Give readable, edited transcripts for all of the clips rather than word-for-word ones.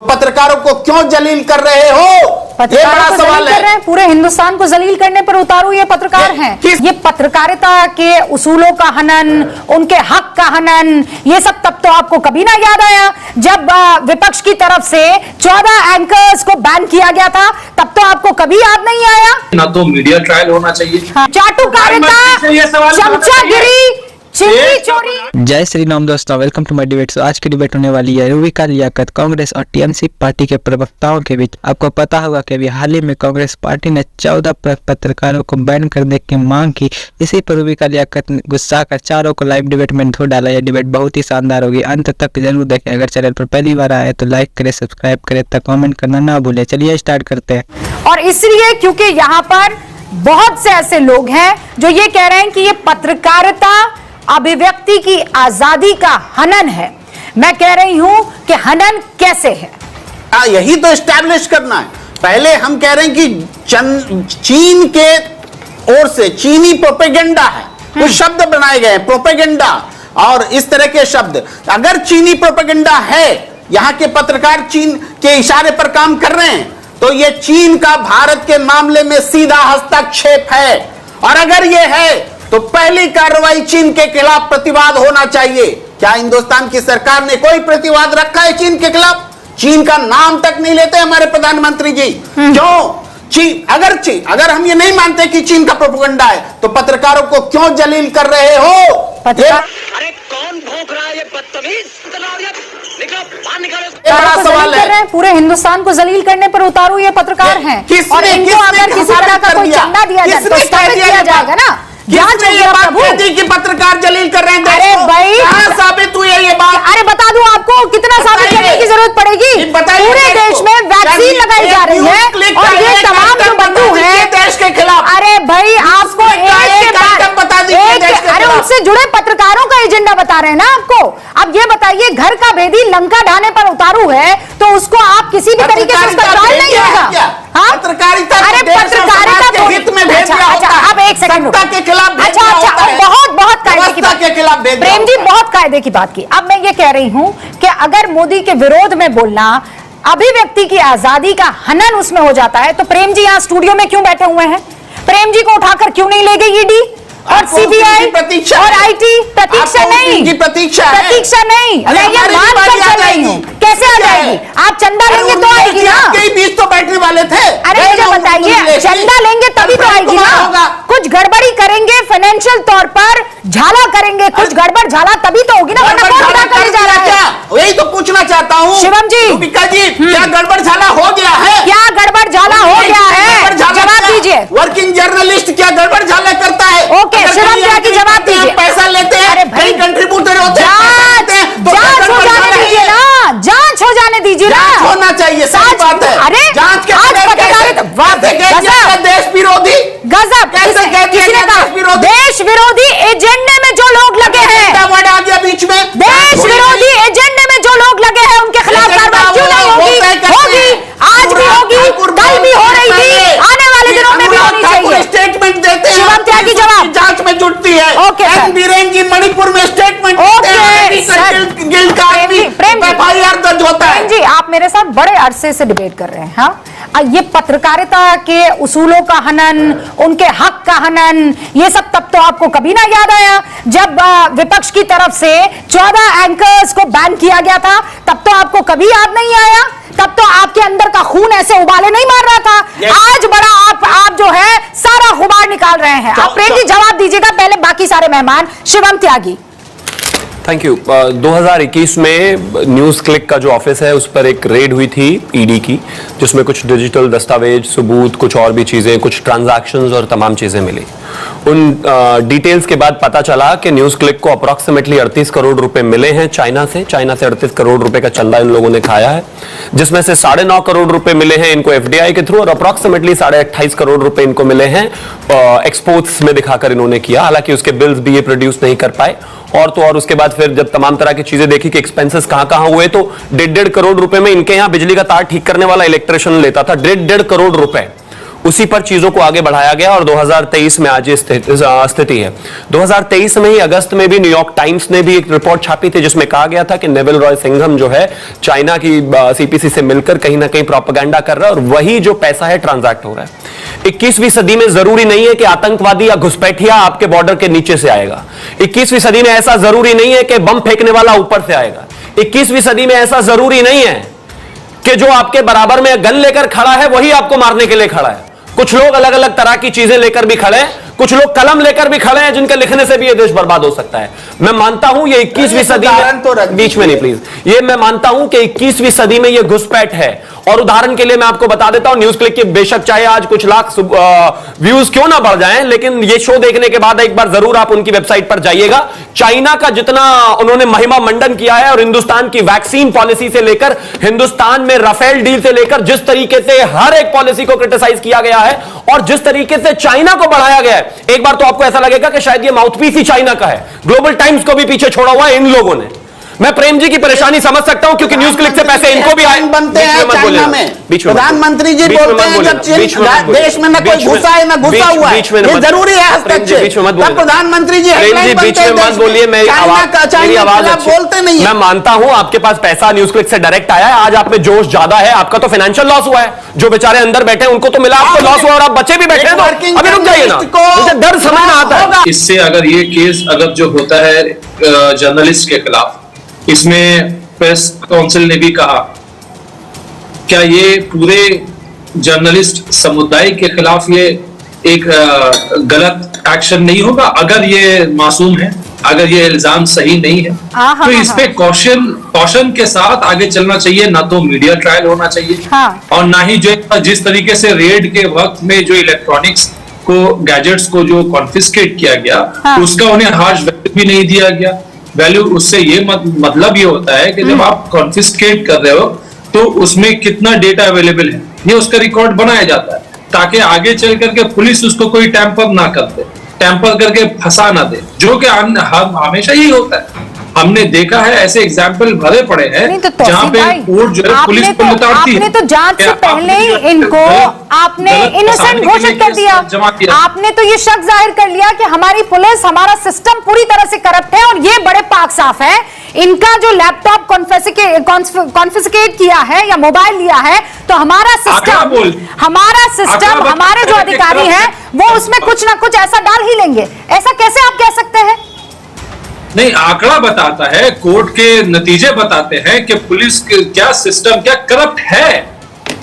पत्रकारों को क्यों जलील कर रहे हो? ये बड़ा सवाल है। पूरे हिंदुस्तान को जलील करने पर उतारू ये पत्रकार हैं। ये पत्रकारिता के उसूलों का हनन, उनके हक का हनन, ये सब तब तो आपको कभी ना याद आया जब विपक्ष की तरफ से 14 एंकर्स को बैन किया गया था। तब तो आपको कभी याद नहीं आया ना। तो मीडिया ट्रायल होना चाहिए। चाटुकारिता, चमचागिरी, चोरी। जय श्री राम दोस्तों, वेलकम टू माय डिबेट। आज की डिबेट होने वाली है रूबिका लियाकत कांग्रेस और टीएमसी पार्टी के प्रवक्ताओं के बीच। आपको पता होगा कि अभी हाल ही में कांग्रेस पार्टी ने 14 पत्रकारों को बैन करने की मांग की। इसी पर रूबिका लियाकत ने गुस्सा कर चारों को लाइव डिबेट में धो डाला। यह डिबेट बहुत ही शानदार होगी, अंत तक जरूर देखें। अगर चैनल पर पहली बार आए तो लाइक करें, सब्सक्राइब करें तक कॉमेंट करना ना भूले। चलिए स्टार्ट करते हैं। और इसलिए क्योंकि यहाँ पर बहुत से ऐसे लोग हैं जो ये कह रहे हैं कि ये पत्रकारिता अभिव्यक्ति की आजादी का हनन है। मैं कह रही हूं कि हनन कैसे है, यही तो एस्टैब्लिश करना है। पहले हम कह रहे हैं कि चीन के ओर से चीनी प्रोपेगेंडा है, कुछ शब्द बनाए गए हैं, प्रोपेगेंडा और इस तरह के शब्द। अगर चीनी प्रोपेगेंडा है, यहां के पत्रकार चीन के इशारे पर काम कर रहे हैं, तो यह चीन का भारत के मामले में सीधा हस्तक्षेप है। और अगर यह है तो पहली कार्रवाई चीन के खिलाफ प्रतिवाद होना चाहिए। क्या हिंदुस्तान की सरकार ने कोई प्रतिवाद रखा है चीन के खिलाफ? चीन का नाम तक नहीं लेते हमारे प्रधानमंत्री जी। क्यों? अगर हम ये नहीं मानते कि चीन का प्रोपेगेंडा है, तो पत्रकारों को क्यों जलील कर रहे हो? अरे कौन भौंक रहा है ये बदतमीज? बड़ा सवाल है। पूरे हिंदुस्तान को जलील करने पर उतारू ये पत्रकार हैं। और इनको अगर किसी तरह का कोई चंदा दिया जाए तो स्थापित किया जाएगा ना। किसने ये बात कह दी कि पत्रकार जलील कर रहे हैं? अरे भाई, कहां साबित हुई है ये बात? अरे बता दूं आपको, कितना साबित करने की जरूरत पड़ेगी? पूरे देश में वैक्सीन लगाई जा रही है और ये तमाम जो बंधु हैं देश के खिलाफ। अरे भाई, आपको एक के बाद बता दीजिए। अरे उनसे जुड़े पत्रकारों का एजेंडा बता रहे हैं ना आपको। अब ये बताइए, घर का भेदी लंका ढाने पर उतारू है तो उसको आप किसी भी तरीके से उसका ट्रायल नहीं होगा। पत्रकारिता, अरे पत्रकारिता के हित में भेद दिया होता है। अब एक सेकंड के खिलाफ बहुत कायदे की बात के खिलाफ प्रेम जी, बहुत कायदे की बात की। अब मैं ये कह रही हूं कि अगर मोदी के विरोध में बोलना अभिव्यक्ति की आजादी का हनन उसमें हो जाता है, तो प्रेम जी यहाँ स्टूडियो में क्यों बैठे हुए हैं? प्रेम जी को उठाकर क्यों नहीं ले गई ईडी और सीबीआई और आईटी? प्रतीक्षा नहीं, प्रतीक्षा नहीं, मैं ये मान कर चल रही हूँ। कैसे आ जाएगी? आप चंदा लेंगे तो आएगी ना। आपके बीच तो बैठने वाले थे। अरे मुझे बताइए, चंदा लेंगे तभी तो आएगी ना। कुछ गड़बड़ी करेंगे, फाइनेंशियल तौर पर झाला करेंगे, कुछ गड़बड़ झाला तभी तो होगी ना। वरना कौन क्या करने जा रहा है? यही तो पूछना चाहता हूँ शिवम जी। रूबिका जी, क्या गड़बड़ झाला हो गया है? क्या गड़बड़ झाला हो गया है? जवाब दीजिए। वर्किंग जर्नलिस्ट क्या गड़बड़ झाला करता है? ओके, शिवम जी की जवाब दीजिए। पैसा लेते हैं, अरे भाई, कंट्रीब्यूटर होते हैं, जांच हो जाने दीजिए ना, जांच हो जाने दीजिए ना। होना चाहिए, सही बात है। अरे जांच के देश विरोधी गजब, कैसे किसने कहा? देश विरोधी एजेंडे में जो लोग लगे हैं, वर्ड आ गया बीच में। देश विरोधी एजेंडे में जो लोग लगे हैं उनके खिलाफ कार्रवाई क्यों नहीं होगी? होगी, आज भी होगी, कल भी हो रही थी, आने वाले दिनों में भी होनी चाहिए। स्टेटमेंट देते हैं, शिवम त्यागी जवाब जांच में जुटती है। Okay sir. बीरेन जी मणिपुर में स्टेटमेंट एफआईआर दर्ज होता है। जी, आप मेरे साथ बड़े अरसे से डिबेट कर रहे हैं। हाँ, ये पत्रकारिता के उसूलों का हनन, उनके हक का हनन, ये सब तब तो आपको कभी ना याद आया जब विपक्ष की तरफ से 14 एंकर्स को बैन किया गया था। तब तो आपको कभी याद नहीं आया। तब तो आपके अंदर का खून ऐसे उबाले नहीं मार रहा था। आज बड़ा आप जो है सारा गुबार निकाल रहे हैं। आप प्रेम जी जवाब दीजिएगा, पहले बाकी सारे मेहमान। शिवम त्यागी। Thank you. 2021 में न्यूज क्लिक का जो ऑफिस है उस पर एक रेड हुई थी ईडी की, जिसमें कुछ डिजिटल दस्तावेज, सबूत, कुछ और भी चीजें, कुछ ट्रांजैक्शंस और तमाम चीजें मिली। उन डिटेल्स के बाद पता चला कि न्यूज क्लिक को अप्रॉक्सीमेटली 38 करोड़ रुपए मिले हैं चाइना से 38 करोड़ रुपए का चंदा इन लोगों ने खाया है, जिसमें से 9.5 करोड़ रुपए मिले हैं इनको एफडीआई के थ्रू और अप्रॉक्सीमेटली 28.5 करोड़ रुपए इनको मिले हैं एक्सपोर्ट्स में दिखाकर इन्होंने किया। हालांकि उसके बिल्स भी ये प्रोड्यूस नहीं कर पाए। और तो और उसके बाद फिर जब तमाम तरह की चीजें देखी कि एक्सपेंसेस कहां हुए, तो 1.5 करोड़ रुपए में इनके यहां बिजली का तार ठीक करने वाला इलेक्ट्रिशियन लेता था 1.5 करोड़ रुपए। उसी पर चीजों को आगे बढ़ाया गया और 2023 में आज ये स्थिति है। 2023 में ही अगस्त में भी न्यूयॉर्क टाइम्स ने भी एक रिपोर्ट छापी थी जिसमें कहा गया था कि नेविल रॉय सिंघम जो है चाइना की सीपीसी से मिलकर कहीं ना कहीं प्रोपेगेंडा कर रहा है और वही जो पैसा है ट्रांजैक्ट हो रहा है। 21वीं सदी में जरूरी नहीं है कि आतंकवादी या घुसपैठिया आपके बॉर्डर के नीचे से आएगा। 21वीं सदी में ऐसा जरूरी नहीं है कि बम फेंकने वाला ऊपर से आएगा। 21वीं सदी में ऐसा जरूरी नहीं है कि जो आपके बराबर में गन लेकर खड़ा है वही आपको मारने के लिए खड़ा है। कुछ लोग अलग अलग तरह की चीजें लेकर भी खड़े हैं, कुछ लोग कलम लेकर भी खड़े हैं जिनके लिखने से भी ये देश बर्बाद हो सकता है। मैं मानता हूं ये 21वीं सदी में, बीच में नहीं प्लीज, ये मैं मानता हूं कि 21वीं सदी में ये घुसपैठ है। और उदाहरण के लिए मैं आपको बता देता हूं, न्यूज क्लिक के बेशक चाहे आज कुछ लाख व्यूज क्यों ना बढ़ जाएं, लेकिन ये शो देखने के बाद एक बार जरूर आप उनकी वेबसाइट पर जाइएगा। चाइना का जितना उन्होंने महिमा मंडन किया है और हिंदुस्तान की वैक्सीन पॉलिसी से लेकर, हिंदुस्तान में राफेल डील से लेकर जिस तरीके से हर एक पॉलिसी को क्रिटिसाइज किया गया है और जिस तरीके से चाइना को बढ़ाया गया है, एक बार तो आपको ऐसा लगेगा कि शायद ये माउथपीस ही चाइना का है। ग्लोबल टाइम्स को भी पीछे छोड़ा हुआ है इन लोगों ने। मैं प्रेम जी की परेशानी समझ सकता हूं क्योंकि न्यूज क्लिक से पैसे इनको भी आए बनते हैं चाइना में। प्रधानमंत्री जी बोलते हैं जब देश में न कोई घुसा है न घुसा हुआ है, ये जरूरी है हस्तक्षेप। तब प्रधानमंत्री जी बीच में मत बोलिए, मेरी आवाज बोलते नहीं है। मैं मानता हूं आपके पास पैसा न्यूज क्लिक से डायरेक्ट आया है, आज आप में जोश ज्यादा है, आपका तो फाइनेंशियल लॉस हुआ है, जो बेचारे अंदर बैठे हैं उनको तो मिला, आपको लॉस हुआ और आप बच्चे भी बैठे हैं, तो अभी रुक जाइए ना, मुझे डर समझ में आता है। इससे अगर ये केस अगर जो होता है जर्नलिस्ट के खिलाफ, इसमें प्रेस काउंसिल ने भी कहा, क्या ये पूरे जर्नलिस्ट समुदाय के खिलाफ ये एक गलत एक्शन नहीं होगा? अगर ये मासूम है, अगर ये इल्जाम सही नहीं है, तो इस पे कौशन के साथ आगे चलना चाहिए। ना तो मीडिया ट्रायल होना चाहिए और ना ही जो जिस तरीके से रेड के वक्त में जो इलेक्ट्रॉनिक्स को, गैजेट्स को जो कॉन्फिस्केट किया गया, उसका उन्हें हार्श वैल्यू भी नहीं दिया गया। वैल्यू उससे ये मतलब ये होता है कि जब आप कॉन्फिस्केट कर रहे हो तो उसमें कितना डेटा अवेलेबल है, ये उसका रिकॉर्ड बनाया जाता है ताकि आगे चल करके पुलिस उसको कोई टैंपर ना कर दे, टैंपर करके फंसा ना दे, जो कि हमेशा यही होता है। हमने देखा है ऐसे एग्जाम्पल भरे पड़े हैं तो जहाँ पे कोर्ट जो है पुलिस को लताड़ती है। आपने तो जांच से पहले ही इनको आपने इनोसेंट घोषित कर दिया। आपने तो ये शक जाहिर कर लिया कि हमारी पुलिस, हमारा सिस्टम पूरी तरह से करप्ट है और ये बड़े पाक साफ है। इनका जो लैपटॉप कॉन्फिस्केट किया है या मोबाइल लिया है, तो हमारा सिस्टम हमारे जो अधिकारी हैं वो उसमें कुछ ना कुछ ऐसा डाल ही लेंगे। ऐसा कैसे आप कह सकते हैं? नहीं, आंकड़ा बताता है, कोर्ट के नतीजे बताते हैं कि पुलिस क्या सिस्टम क्या करप्ट है।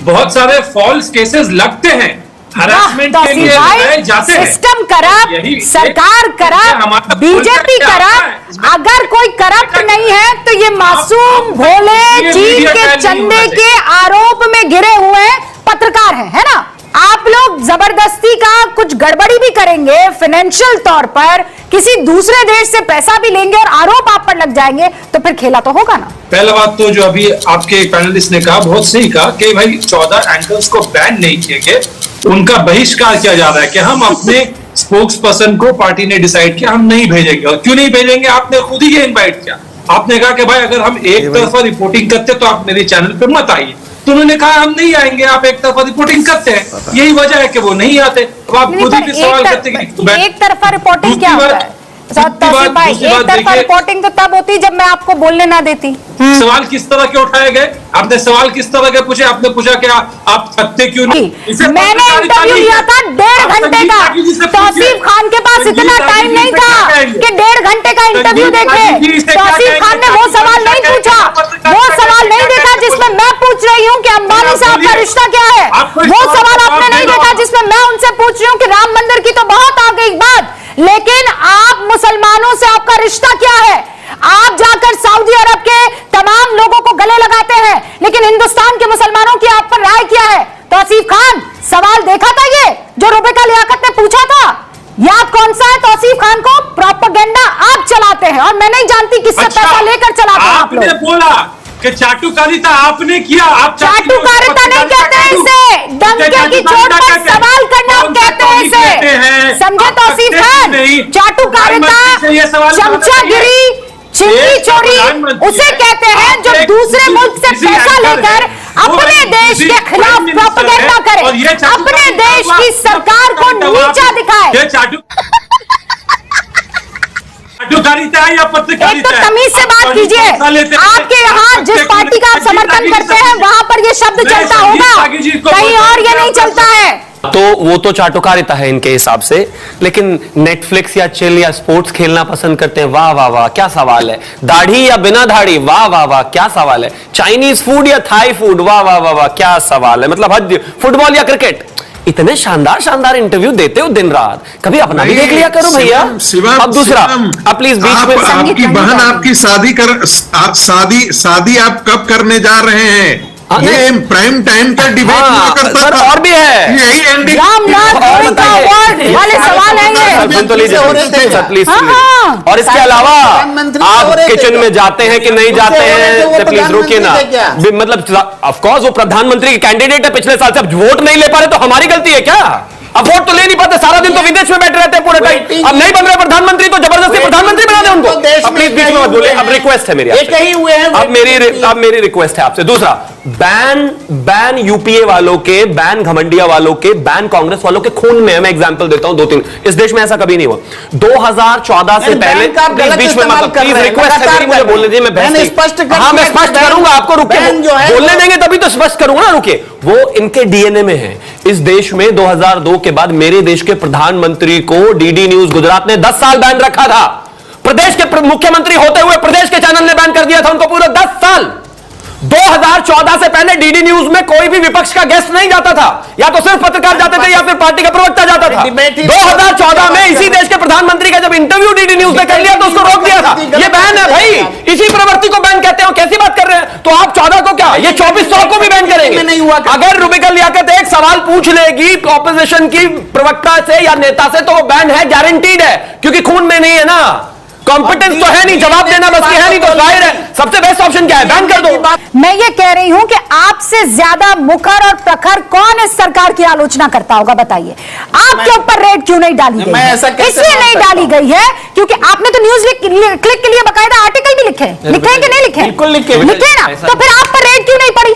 बहुत सारे फॉल्स केसेस लगते हैं, हरासमेंट के लिए लगाए जाते हैं। सिस्टम करप्ट, सरकार करप्ट, बीजेपी करप्ट। अगर कोई करप्ट नहीं है तो ये मासूम भोले चीन के चंदे के आरोप में गिरे हुए पत्रकार है ना? आप लोग जबरदस्ती का कुछ गड़बड़ी भी करेंगे फाइनेंशियल तौर पर, किसी दूसरे देश से पैसा भी लेंगे और आरोप आप पर लग जाएंगे, तो फिर खेला तो होगा ना। पहला बात तो जो अभी आपके पैनलिस्ट ने कहा, बहुत सही कहा कि भाई 14 एंकर्स को बैन नहीं किए गए, उनका बहिष्कार किया जा रहा है कि हम अपने स्पोक्स पर्सन को पार्टी ने डिसाइड किया हम नहीं भेजेंगे। और क्यों नहीं भेजेंगे? आपने खुद ही ये इन्वाइट किया। आपने कहा कि भाई अगर हम एक तरफा रिपोर्टिंग करते तो आप मेरे चैनल पर मत आइए, तो उन्होंने कहा हम नहीं आएंगे, आप एक तरफा रिपोर्टिंग करते हैं, यही वजह है कि वो नहीं आते। अब आप खुद ही सवाल करते हैं एक तरफा रिपोर्टिंग क्या होता है? भाई एक तरफा रिपोर्टिंग तो तब होती जब मैं आपको बोलने ना देती। सवाल किस तरह के उठाए गए? आपने सवाल किस तरह के पूछे? आपने पूछा कि आप सकते क्यों नहीं? मैंने इंटरव्यू लिया था 1.5 घंटे का। तौसीफ खान के पास इतना टाइम नहीं था कि 1.5 घंटे का इंटरव्यू देखे। तौसीफ खान ने वो सवाल नहीं पूछा, वो सवाल नहीं देखा जिसमें मैं पूछ रही हूँ कि अंबानी से आपका रिश्ता क्या है। वो सवाल आपने नहीं देखा जिसमें मैं उनसे पूछ रही हूँ कि राम मंदिर की तो बहुत आ गई बात, लेकिन आप मुसलमानों से आपका रिश्ता क्या है? आप जाकर सऊदी अरब के तमाम लोगों को गले लगाते हैं, लेकिन हिंदुस्तान के मुसलमानों की आप पर राय क्या है? तौसीफ खान, सवाल देखा था ये जो रुबिका लियाकत ने पूछा था? याद कौन सा है तौसीफ खान को? प्रोपेगेंडा आप चलाते हैं और मैं नहीं जानती किससे पैसा लेकर चलाते हैं आप लोग। आपने बोला कि चाटुकारिता आपने किया, आप चाटुकारिता नहीं कहते हैं इसे, डंके की चोट पर सवाल करना कहते हैं इसे, समझे तौसीफ खान? चाटुकारिता, चमचागिरी, चिंगी चोरी उसे कहते हैं जो दूसरे मुल्क से पैसा लेकर अपने देश के खिलाफ प्रोपेगेंडा करे। और ये अपने देश की सरकार को नीचा दिखाए। ये चाटुकारिता है या एक पत्रकारिता तो है? तमीज से बात कीजिए। आपके यहाँ जिस पार्टी का आप समर्थन करते हैं वहां पर ये शब्द चलता होगा, कहीं और ये नहीं चलता है। तो वो तो चाटुकारिता है इनके हिसाब से, लेकिन नेटफ्लिक्स या चिल या स्पोर्ट्स खेलना पसंद करते हैं, वाह वाह वाह क्या सवाल है। दाढ़ी या बिना दाढ़ी, वाह वाह वाह क्या सवाल है। चाइनीज फूड या थाई फूड, वाह वाह वाह वाह क्या सवाल है। मतलब हद। फुटबॉल या क्रिकेट, इतने शानदार शानदार इंटरव्यू देते हो दिन रात, कभी अपना भी देख लिया करो भैया। अब दूसरा, अब प्लीज बीच में आपकी बहन आपकी शादी आप कब करने जा रहे हैं? ये प्राइम टाइम का डिबेट हुआ करता सर, था। और भी है। यही एंडी रामनाथ कोविंद का अवार्ड वाले सवाल है ये। सुन तो लीजिए सर, प्लीज हाँ, हाँ। और इसके अलावा प्रधानमंत्री आप हो रहे थे किचन तो। में जाते हैं कि नहीं जाते हो रहे थे, वो हैं, तो प्लीज रुकिए ना। प्रधानमंत्री थे क्या? मतलब ऑफ कोर्स वो प्रधानमंत्री के कैंडिडेट है पिछले साल से, अब वोट नहीं ले पा रहे तो हमारी गलती है क्या? अब वोट तो ले नहीं पाते, सारा दिन तो विदेश में बैठे रहते हैं पूरे टाइम। अब नहीं बन रहे प्रधानमंत्री तो जबरदस्ती प्रधानमंत्री बना दे उनको। अब प्लीज बीच में मत बोले। अब रिक्वेस्ट है मेरी आपसे। कहीं हुए हैं। अब मेरी रिक्वेस्ट है आपसे। दूसरा, बैन यूपीए वालों के, बैन घमंडिया वालों के, बैन कांग्रेस वालों के खून में है। मैं एग्जांपल देता हूं 2-3। इस देश में ऐसा कभी नहीं हुआ। 2014 से पहले बीच में मतलब प्लीज रिक्वेस्ट है मेरी, मुझे बोलने दीजिए। मैं स्पष्ट करूंगा आपको, रुकिए। बोलने देंगे तभी तो स्पष्ट करूंगा ना, रुकिए। वो इनके डीएनए में है। इस देश में 2002 के बाद मेरे देश के प्रधानमंत्री को डीडी न्यूज गुजरात ने 10 साल बैन रखा था। प्रदेश के मुख्यमंत्री होते हुए प्रदेश के चैनल ने बैन कर दिया था उनको पूरा 10 साल। 2014 से पहले डीडी न्यूज में कोई भी विपक्ष का गेस्ट नहीं जाता था, या तो सिर्फ पत्रकार जाते थे या फिर पार्टी का प्रवक्ता जाता था। 2014 में इसी देश के प्रधानमंत्री का जब इंटरव्यू डीडी न्यूज ने कर लिया तो उसको रोक दिया था। ये बैन है भाई, इसी प्रवृत्ति को बैन कहते हैं। कैसी बात कर रहे हैं? तो आप 14 को क्या, ये 2400 को भी बैन करेंगे? अगर रुबिका लियाकत एक सवाल पूछ लेगी ऑपोजिशन की प्रवक्ता से या नेता से तो वो बैन है, गारंटीड है, क्योंकि खून में नहीं है ना। कॉम्पिटेंस तो है नहीं, जवाब देना बस है नहीं, तो जाहिर है सबसे बेस्ट ऑप्शन क्या है, बैन कर दो। मैं ये कह रही हूं कि आपसे ज्यादा मुखर और प्रखर कौन इस सरकार की आलोचना करता होगा, बताइए। आपके ऊपर रेड क्यों नहीं डाली गई? इसलिए नहीं डाली गई है क्योंकि आपने तो न्यूज क्लिक के लिए बकायदा आर्टिकल भी लिखे हैं कि नहीं लिखे? बिल्कुल लिखे ना, तो फिर आप पर रेड क्यों नहीं पड़ी,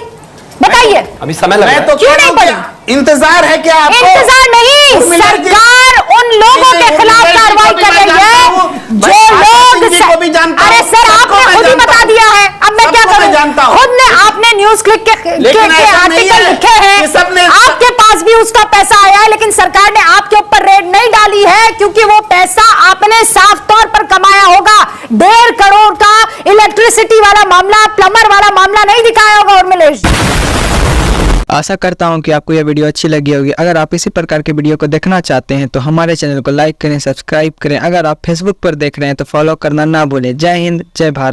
बताइए। अभी समय लग रहा है। तो क्यों नहीं पड़ी? इंतजार है क्या आपको? इंतजार नहीं, सरकार उन लोगों के खिलाफ कार्रवाई कर रही है जो लोग। अरे सर, आपने खुद ही बता दिया है, अब मैं क्या करूं? खुद ने आपने न्यूज क्लिक के आर्टिकल लिखे हैं, आपके पास भी उसका पैसा आया है, लेकिन सरकार ने आपके ऊपर रेड नहीं डाली है क्योंकि वो पैसा आपने साफ तौर पर कमाया होगा। 1.5 करोड़ का इलेक्ट्रिसिटी वाला मामला, प्लम्बर वाला मामला नहीं दिखाया होगा उर्मिलेश। आशा करता हूं कि आपको यह वीडियो अच्छी लगी होगी। अगर आप इसी प्रकार के वीडियो को देखना चाहते हैं तो हमारे चैनल को लाइक करें, सब्सक्राइब करें। अगर आप फेसबुक पर देख रहे हैं तो फॉलो करना ना भूलें। जय हिंद, जय भारत।